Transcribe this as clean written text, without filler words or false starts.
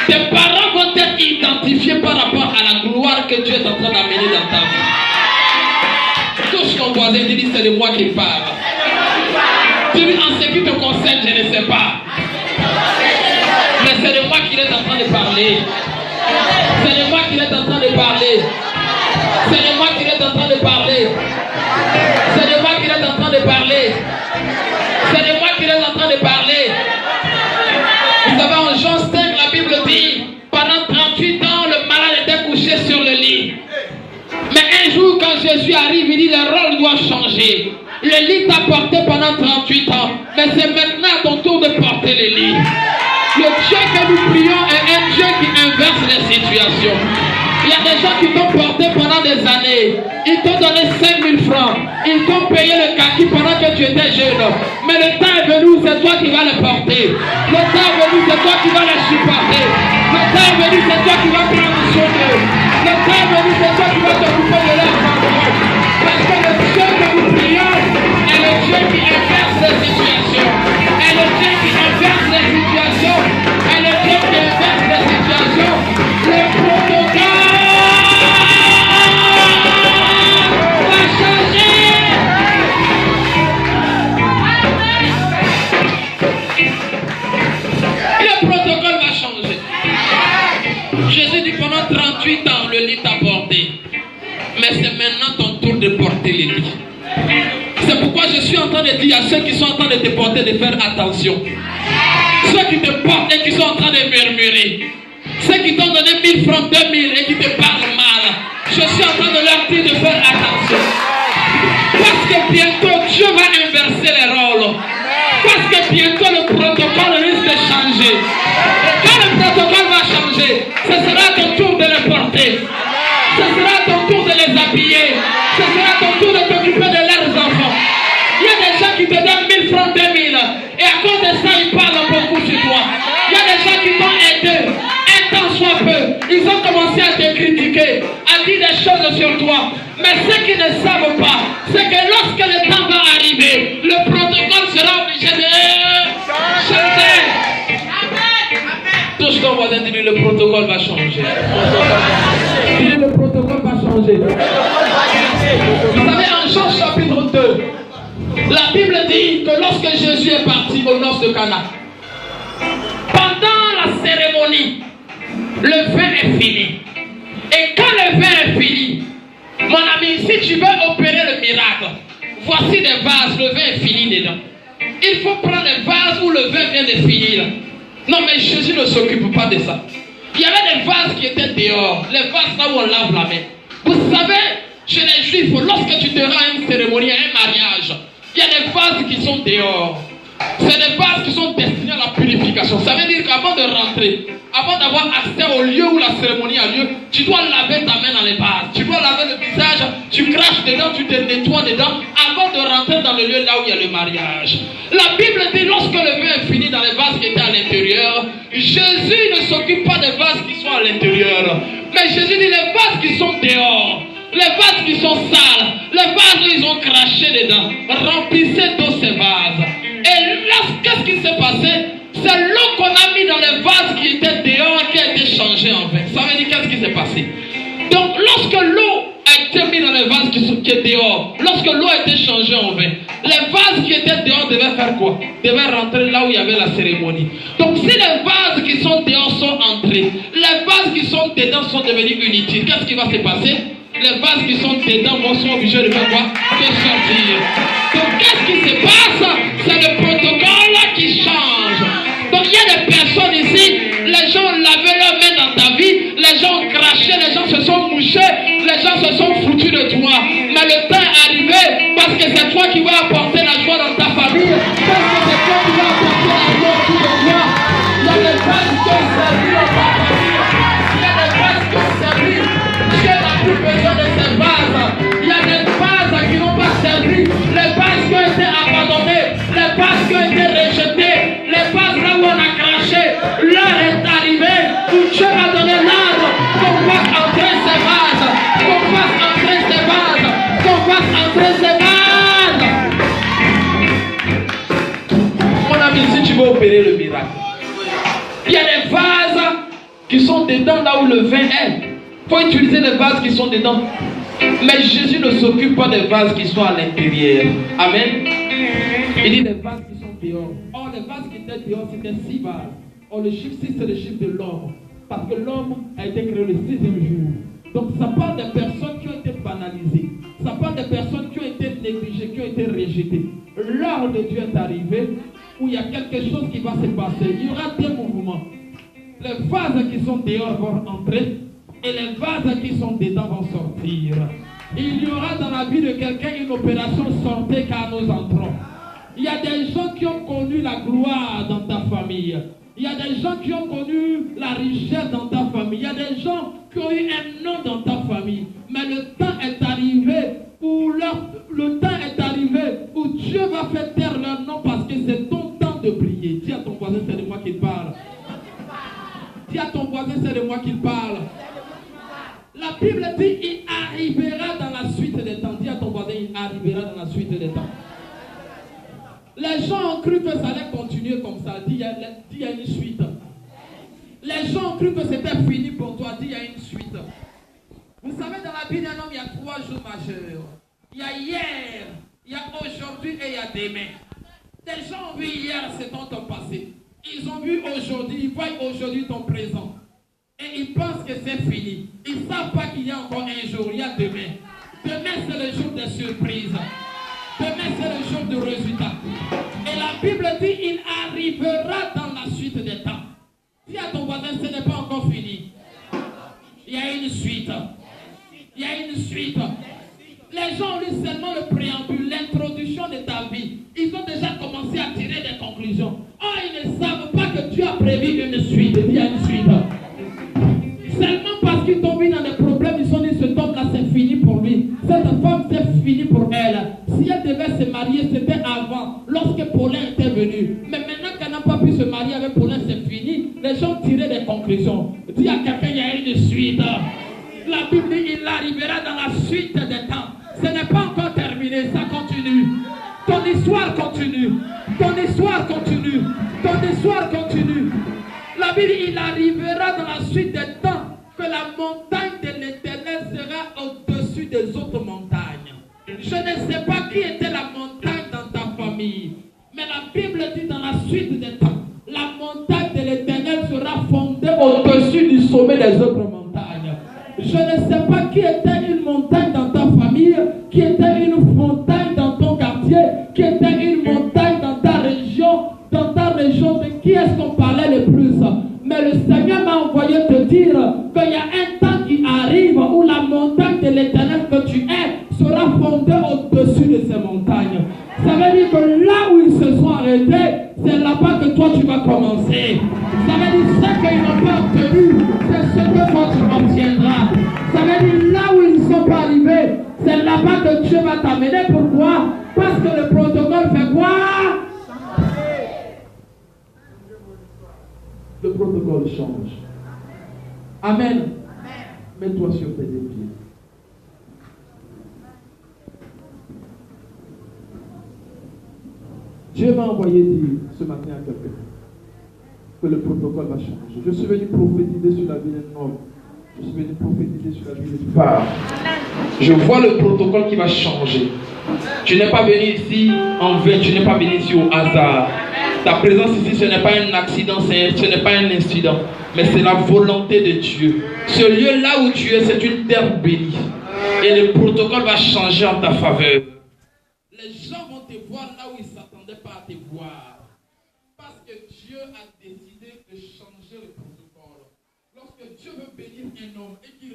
Tes parents vont être identifiés par rapport à la gloire que Dieu est en train d'amener dans ta vie. Touche ton voisin et dis, c'est de moi qui parle. Tu dis, en ce qui te concerne, je ne sais pas. Mais c'est de moi qu'il est en train de parler. C'est de moi qu'il est en train de parler. C'est de moi qu'il est en train de parler. C'est de moi qu'il est en train de parler. C'est de moi qu'il est en train de parler. Vous savez, en Jean 5, la Bible dit, pendant 38 ans, le malade était couché sur le lit. Mais un jour, quand Jésus arrive, il dit, le rôle doit changer. Le lit t'a porté pendant 38 ans. Mais c'est maintenant à ton tour de porter le lit. Le Dieu que nous prions est un Dieu qui inverse les situations. Il y a des gens qui t'ont porté pendant des années. Ils t'ont donné 5 000 francs. Ils t'ont payé le kaki pendant que tu étais jeune. Mais le temps est venu où c'est toi qui vas le porter. Le temps est venu, c'est toi qui vas le supporter. Le temps est venu, c'est toi qui vas prendre soin d'eux. Le temps est venu, c'est toi qui vas t'occuper de leur parole. Parce que le Dieu que nous prions est le Dieu qui inverse les situations. Est le Dieu qui inverse les situations. Est le Dieu qui inverse les situations. Le protocole va changer. Le protocole va changer. Jésus dit pendant 38 ans, le lit t'a porté. Mais c'est maintenant ton tour de porter le lit. C'est pourquoi je suis en train de dire à ceux qui sont en train de te porter de faire attention. Ceux qui te portent et qui sont en train de murmurer. Ceux qui t'ont donné 1000 francs, 2000 et qui te parlent mal. Je suis en train de leur dire de faire attention. Parce que bientôt Dieu va inverser les rôles. Parce que bientôt le protocole risque de changer. Et quand le protocole va changer, ce sera ton tour de les porter. Ce sera ton tour de les habiller. Ce sera ton tour de t'occuper de leurs enfants. Il y a des gens qui te donnent 1000 francs, 2000. Et à cause de ça, ils parlent beaucoup sur toi. Il y a des gens qui t'ont aidé. Un temps soit peu. Ils ont commencé à te critiquer, à dire des choses sur toi. Mais ce qu'ils ne savent pas, c'est que lorsque le temps va arriver, le protocole sera obligé de changer. Touche ton voisin, dis-lui, le protocole va changer. Dis-lui, le protocole va changer. Vous savez, en Jean chapitre 2, la Bible dit que lorsque Jésus est parti au nord de Cana, pendant la cérémonie, le vin est fini. Et quand le vin est fini, mon ami, si tu veux opérer le miracle, voici des vases, le vin est fini dedans. Il faut prendre les vases où le vin vient de finir. Non, mais Jésus ne s'occupe pas de ça. Il y avait des vases qui étaient dehors, les vases là où on lave la main. Vous savez, chez les Juifs, lorsque tu te rends à une cérémonie, à un mariage, il y a des vases qui sont dehors. C'est des vases qui sont destinés à la purification. Ça veut dire qu'avant de rentrer, avant d'avoir accès au lieu où la cérémonie a lieu, tu dois laver ta main dans les vases. Tu dois laver le visage, tu craches dedans, tu te nettoies dedans avant de rentrer dans le lieu là où il y a le mariage. La Bible dit lorsque le vin est fini dans les vases qui étaient à l'intérieur, Jésus ne s'occupe pas des vases qui sont à l'intérieur. Mais Jésus dit les vases qui sont dehors, les vases qui sont sales, les vases où ils ont craché dedans, remplissez d'eau ces vases. Et là, qu'est-ce qui s'est passé? C'est l'eau qu'on a mis dans les vases qui étaient dehors qui a été changée en vin. Ça veut dire qu'est-ce qui s'est passé? Donc lorsque l'eau a été mise dans les vases qui étaient dehors, lorsque l'eau a été changée en vin, les vases qui étaient dehors devaient faire quoi? Devaient rentrer là où il y avait la cérémonie. Donc si les vases qui sont dehors sont entrés, les vases qui sont dedans sont devenus inutiles, qu'est-ce qui va se passer? Les vases qui sont dedans sont obligés de faire quoi? De sortir. Donc qu'est-ce qui se passe? C'est le protocole qui change. Donc il y a des personnes ici, les gens lavaient leurs mains dans ta vie, les gens ont craché, les gens se sont mouchés, les gens se sont foutus de toi. Mais le temps est arrivé parce que c'est toi qui vas apporter la joie dans ta famille, parce que c'est toi qui vas apporter la joie autour de toi. Il y a des vases qui ont servi dans ta famille, il y a des vases qui ont servi. Dieu n'a plus besoin de ces vases. Il y a des vases qui n'ont pas servi, les vases qui ont été abandonnés, les vases qui ont été rejetés, les vases là où on a craché. L'heure est arrivée où Dieu va donner l'ordre qu'on fasse entrer ces vases, qu'on fasse entrer ces vases, qu'on fasse entrer ces vases. Mon ami, si tu veux opérer le miracle, il y a des vases qui sont dedans là où le vin est. Il faut utiliser les vases qui sont dedans. Mais Jésus ne s'occupe pas des vases qui sont à l'intérieur. Amen. Il dit les vases qui sont dehors. Or, les vases qui étaient dehors, c'était 6 vases. Or, le chiffre 6, c'est le chiffre de l'homme. Parce que l'homme a été créé le 6e jour. Donc, ça parle des personnes qui ont été banalisées. Ça parle des personnes qui ont été négligées, qui ont été rejetées. L'heure de Dieu est arrivée où il y a quelque chose qui va se passer. Il y aura des mouvements. Les vases qui sont dehors vont entrer et les vases qui sont dedans vont sortir. Il y aura dans la vie de quelqu'un une opération sortez car nous entrons. Il y a des gens qui ont connu la gloire dans ta famille. Il y a des gens qui ont connu la richesse dans ta famille. Il y a des gens qui ont eu un nom dans ta famille. Mais le temps est arrivé où Dieu va faire taire leur nom parce que c'est ton temps de briller. Dis à ton voisin, c'est de moi qu'il parle. Dis à ton voisin, c'est de moi qu'il parle. La Bible dit, il arrivera dans la suite des temps. Dis à ton voisin, il arrivera dans la suite des temps. Les gens ont cru que ça allait continuer comme ça. Dis, il y a une suite. Les gens ont cru que c'était fini pour toi. Dis, il y a une suite. Vous savez, dans la vie d'un homme, il y a 3 jours majeurs. Il y a hier, il y a aujourd'hui et il y a demain. Les gens ont vu hier, c'est ton passé. Ils ont vu aujourd'hui, ils voient aujourd'hui ton présent. Et ils pensent que c'est fini. Ils ne savent pas qu'il y a encore un jour, il y a demain. Demain, c'est le jour des surprises. Demain, c'est le jour du résultat. Et la Bible dit, il arrivera dans la suite des temps. Dis à ton voisin, ce n'est pas encore fini. Il y a une suite. Il y a une suite. Les gens ont lu seulement le préambule, l'introduction de ta vie. Ils ont déjà commencé à tirer des conclusions. Oh, ils ne savent pas que Dieu a prévu une suite. Il y a une suite. Seulement parce qu'ils t'ont vu dans des problèmes, ils sont dit, ce homme-là, c'est fini pour lui. Cette femme, c'est fini pour elle. Si elle devait se marier, c'était avant, lorsque Paulin était venu. Mais maintenant qu'elle n'a pas pu se marier avec Paulin, c'est fini. Les gens tiraient des conclusions. Dis à quelqu'un, il y a une suite. La Bible dit, il arrivera dans la suite des temps. Ce n'est pas encore terminé, ça continue. Ton histoire continue. Ton histoire continue. Ton histoire continue. La Bible dit, il arrivera dans la suite des temps que la montagne de l'Éternel sera au-dessus des autres montagnes. Je ne sais pas qui était la montagne dans ta famille, mais la Bible dit dans la suite des temps, la montagne de l'Éternel sera fondée au-dessus du sommet des autres montagnes. Je ne sais pas qui était une montagne dans ta famille, qui était une montagne dans ton quartier, qui était une montagne dans ta région, de qui est-ce qu'on parlait le plus. Mais le Seigneur m'a envoyé te dire qu'il y a un temps qui arrive où la montagne de l'Éternel que tu es sera fondée au-dessus de ces montagnes. Ça veut dire que là où ils se sont arrêtés, c'est là-bas que toi tu vas commencer. Ça veut dire ce qu'ils n'ont pas obtenu, c'est ce que toi tu obtiendras. Ça veut dire là où ils ne sont pas arrivés, c'est là-bas que Dieu va t'amener. Pourquoi? Parce que le protocole fait quoi? Le protocole change. Amen. Mets-toi sur tes deux pieds. Dieu m'a envoyé dire ce matin à quelqu'un que le protocole va changer. Je suis venu prophétiser sur la vie d'un homme. Je suis venu prophétiser sur la vie d'une femme. Je vois le protocole qui va changer. Tu n'es pas venu ici en vain, tu n'es pas venu ici au hasard. Ta présence ici, ce n'est pas un accident, ce n'est pas un incident, mais c'est la volonté de Dieu. Ce lieu là où tu es, c'est une terre bénie. Et le protocole va changer en ta faveur. Les gens vont te voir là où ils ne s'attendaient pas à te voir. Parce que Dieu a décidé de changer le protocole. Lorsque Dieu veut bénir un homme et qu'il